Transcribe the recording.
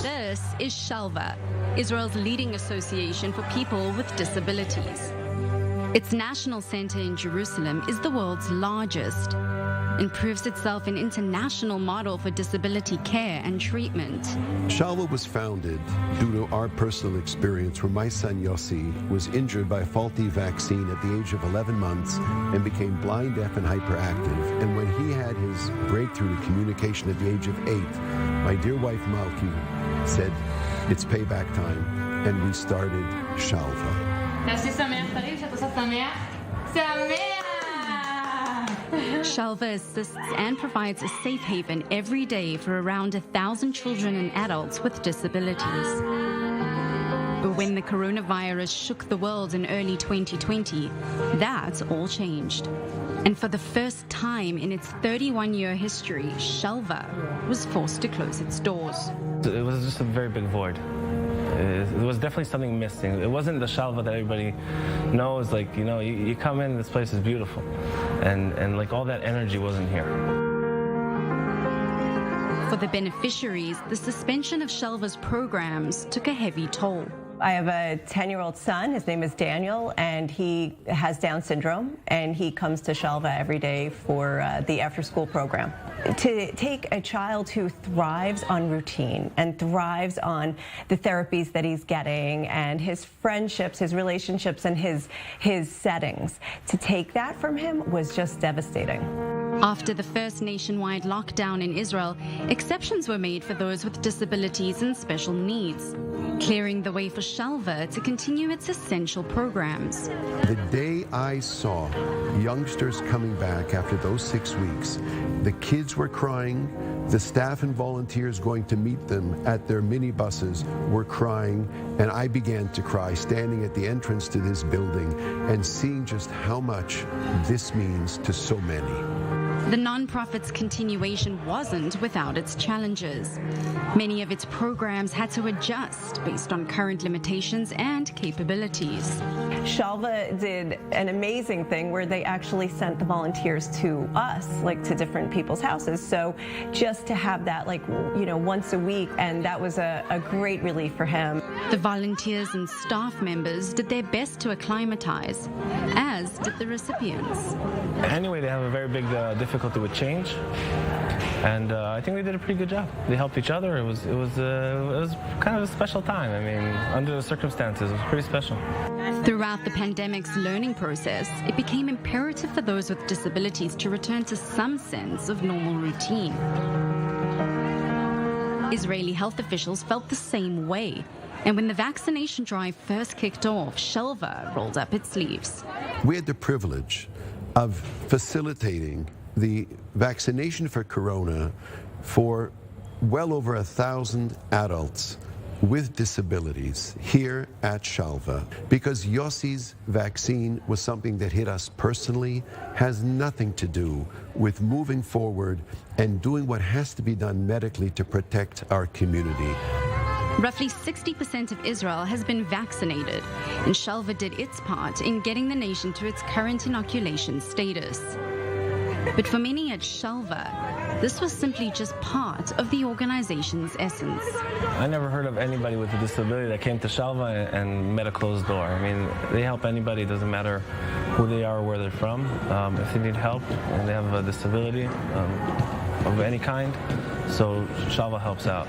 This is Shalva, Israel's leading association for people with disabilities. Its national center in Jerusalem is the world's largest and proves itself an international model for disability care and treatment. Shalva was founded due to our personal experience where my son Yossi was injured by a faulty vaccine at the age of 11 months and became blind, deaf, and hyperactive. And when he had his breakthrough to communication at the age of 8, my dear wife Malki said, it's payback time, and we started Shalva. Shalva assists and provides a safe haven every day for around 1,000 children and adults with disabilities. But when the coronavirus shook the world in early 2020, that all changed. And for the first time in its 31-year history, Shalva was forced to close its doors. It was just a very big void. There was definitely something missing. It wasn't the Shalva that everybody knows. Like, you know, you come in, this place is beautiful. And like all that energy wasn't here. For the beneficiaries, the suspension of Shalva's programs took a heavy toll. I have a 10-year-old son. His name is Daniel, and he has Down syndrome, and he comes to Shalva every day for the after-school program. To take a child who thrives on routine and thrives on the therapies that he's getting and his friendships, his relationships, and his settings, to take that from him was just devastating. After the first nationwide lockdown in Israel, exceptions were made for those with disabilities and special needs, clearing the way for Shalva to continue its essential programs. The day I saw youngsters coming back after those 6 weeks, the kids were crying, the staff and volunteers going to meet them at their minibuses were crying, and I began to cry standing at the entrance to this building and seeing just how much this means to so many. The nonprofit's continuation wasn't without its challenges. Many of its programs had to adjust based on current limitations and capabilities. Shalva did an amazing thing where they actually sent the volunteers to us, like to different people's houses. So just to have that, like, you know, once a week, and that was a great relief for him. The volunteers and staff members did their best to acclimatize, as did the recipients. Anyway, they have a very big difficulty with change, and I think they did a pretty good job. They helped each other. It was kind of a special time. I mean, under the circumstances, it was pretty special. Throughout the pandemic's learning process, it became imperative for those with disabilities to return to some sense of normal routine. Israeli health officials felt the same way. And when the vaccination drive first kicked off, Shalva rolled up its sleeves. We had the privilege of facilitating the vaccination for corona for well over 1,000 adults with disabilities here at Shalva, because Yossi's vaccine was something that hit us personally, has nothing to do with moving forward and doing what has to be done medically to protect our community. Roughly 60% of Israel has been vaccinated, and Shalva did its part in getting the nation to its current inoculation status. But for many at Shalva, this was simply just part of the organization's essence. I never heard of anybody with a disability that came to Shalva and met a closed door. I mean, they help anybody. It doesn't matter who they are or where they're from. If they need help and they have a disability of any kind, so Shalva helps out.